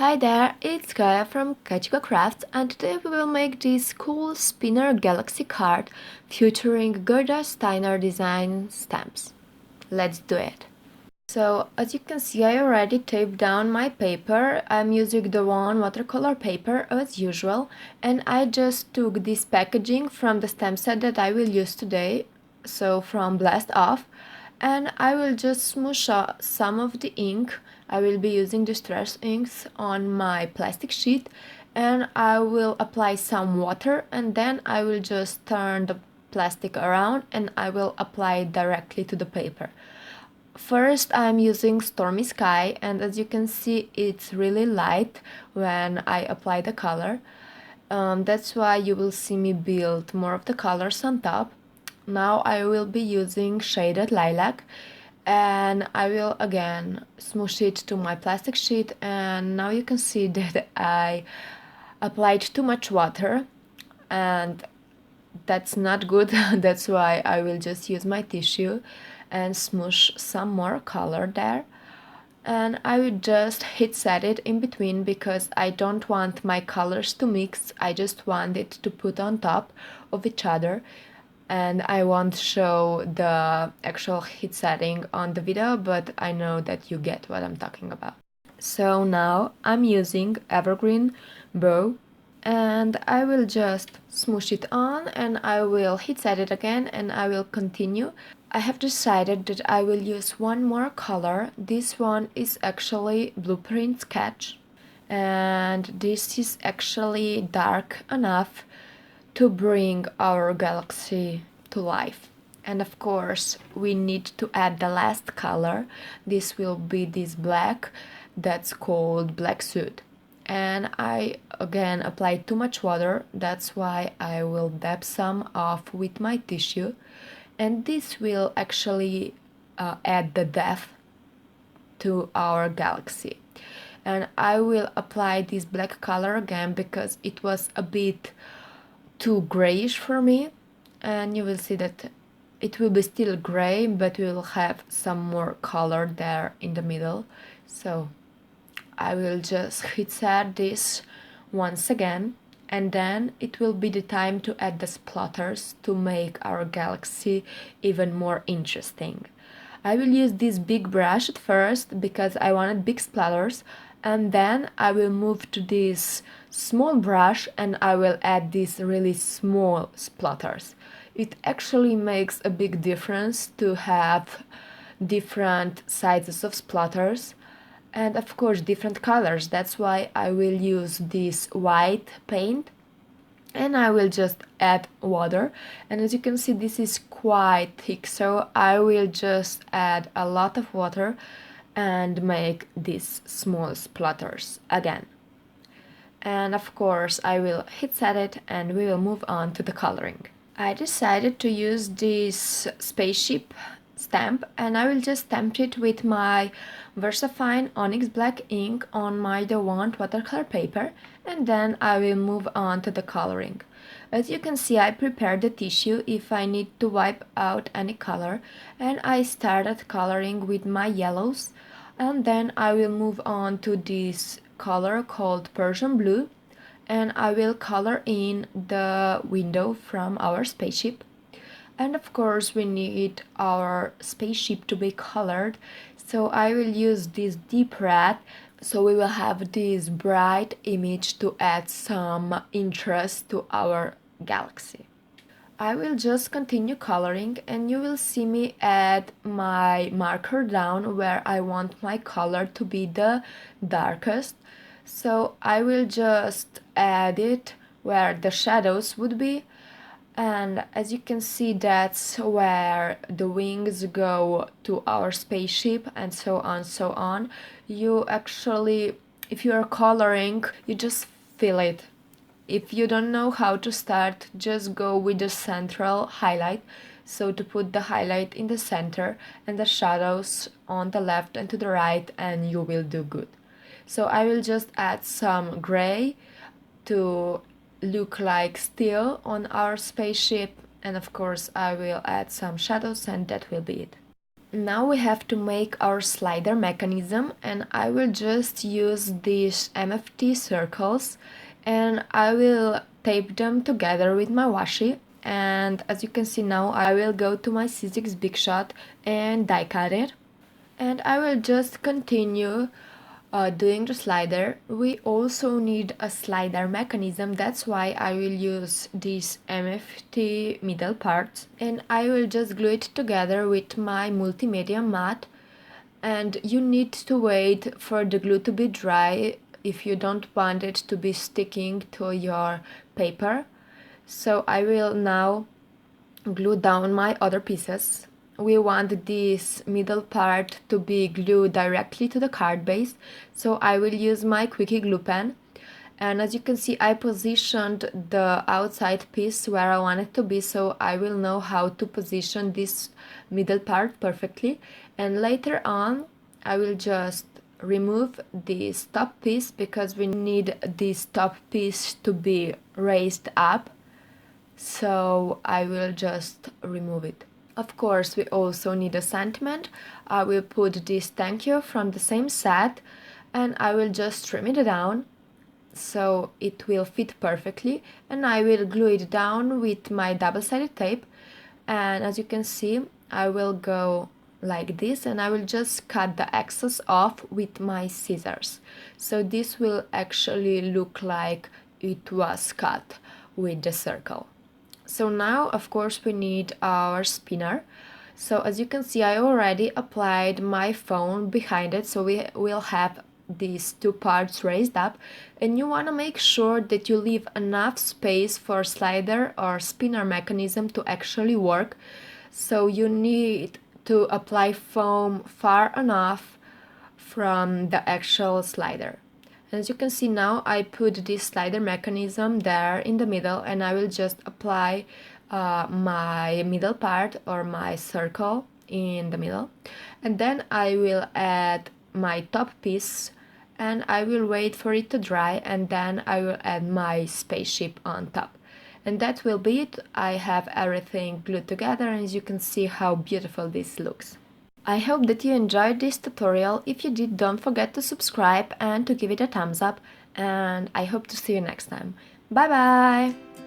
Hi there, it's Kaya from kajcyika.crafts, and today we will make this cool spinner galaxy card featuring Gerda Steiner design stamps. Let's do it! So, as you can see, I already taped down my paper. I'm using the watercolor paper as usual, and I just took this packaging from the stamp set that I will use today, so from Blast Off, and I will just smoosh some of the ink. I will be using distress inks on my plastic sheet, and I will apply some water, and then I will just turn the plastic around and I will apply it directly to the paper. First, I'm using Stormy Sky, and as you can see, it's really light when I apply the color. That's why you will see me build more of the colors on top. Now I will be using shaded lilac, and I will again smoosh it to my plastic sheet, and now you can see that I applied too much water, and that's not good. That's why I will just use my tissue and smoosh some more color there, and I will just heat set it in between because I don't want my colors to mix. I just want it to put on top of each other, and I won't show the actual heat setting on the video, but I know that you get what I'm talking about. So now I'm using Evergreen bough, and I will just smoosh it on and I will heat set it again and I will continue. I have decided that I will use one more color. This one is actually Blueprint Sketch, and this is actually dark enough to bring our galaxy to life. And of course we need to add the last color. This will be this black that's called black soot, and I again applied too much water. That's why I will dab some off with my tissue, and this will actually add the depth to our galaxy. And I will apply this black color again because it was a bit too grayish for me, and you will see that it will be still gray, but we will have some more color there in the middle. So I will just heat set this once again, and then it will be the time to add the splatters to make our galaxy even more interesting. I will use this big brush at first because I wanted big splatters, and then I will move to this small brush and I will add these really small splatters. It actually makes a big difference to have different sizes of splatters, and of course different colors. That's why I will use this white paint, and I will just add water, and as you can see this is quite thick, so I will just add a lot of water and make these small splatters again. And of course I will heat set it and we will move on to the coloring. I decided to use this spaceship stamp, and I will just stamp it with my Versafine Onyx black ink on my Derwent watercolor paper, and then I will move on to the coloring. As you can see, I prepared the tissue if I need to wipe out any color, and I started coloring with my yellows, and then I will move on to this color called Persian blue, and I will color in the window from our spaceship. And of course we need our spaceship to be colored, so I will use this deep red, so we will have this bright image to add some interest to our galaxy. I will just continue coloring, and you will see me add my marker down where I want my color to be the darkest. So I will just add it where the shadows would be, and as you can see that's where the wings go to our spaceship, and so on so on. You actually, if you are coloring, you just feel it. If you don't know how to start, just go with the central highlight, so to put the highlight in the center and the shadows on the left and to the right, and you will do good. So I will just add some gray to look like steel on our spaceship, and of course I will add some shadows, and that will be it. Now we have to make our slider mechanism, and I will just use these MFT circles and I will tape them together with my washi. And as you can see now, I will go to my C6 Big Shot and die cut it. And I will just continue doing the slider. We also need a slider mechanism, that's why I will use these MFT middle parts, and I will just glue it together with my multimedia mat. And you need to wait for the glue to be dry if you don't want it to be sticking to your paper. So I will now glue down my other pieces. We want this middle part to be glued directly to the card base, so I will use my quickie glue pen. And as you can see, I positioned the outside piece where I want it to be, so I will know how to position this middle part perfectly. And later on I will just remove this top piece because we need this top piece to be raised up, so I will just remove it. Of course, we also need a sentiment. I will put this thank you from the same set and I will just trim it down so it will fit perfectly, and I will glue it down with my double-sided tape. And as you can see, I will go like this and I will just cut the excess off with my scissors, so this will actually look like it was cut with the circle. So now of course we need our spinner. So as you can see, I already applied my foam behind it, so we will have these two parts raised up, and you want to make sure that you leave enough space for slider or spinner mechanism to actually work. So you need to apply foam far enough from the actual slider. As you can see now, I put this slider mechanism there in the middle, and I will just apply my middle part or my circle in the middle, and then I will add my top piece and I will wait for it to dry, and then I will add my spaceship on top. And that will be it. I have everything glued together, and as you can see how beautiful this looks. I hope that you enjoyed this tutorial. If you did, don't forget to subscribe and to give it a thumbs up, and I hope to see you next time. Bye bye!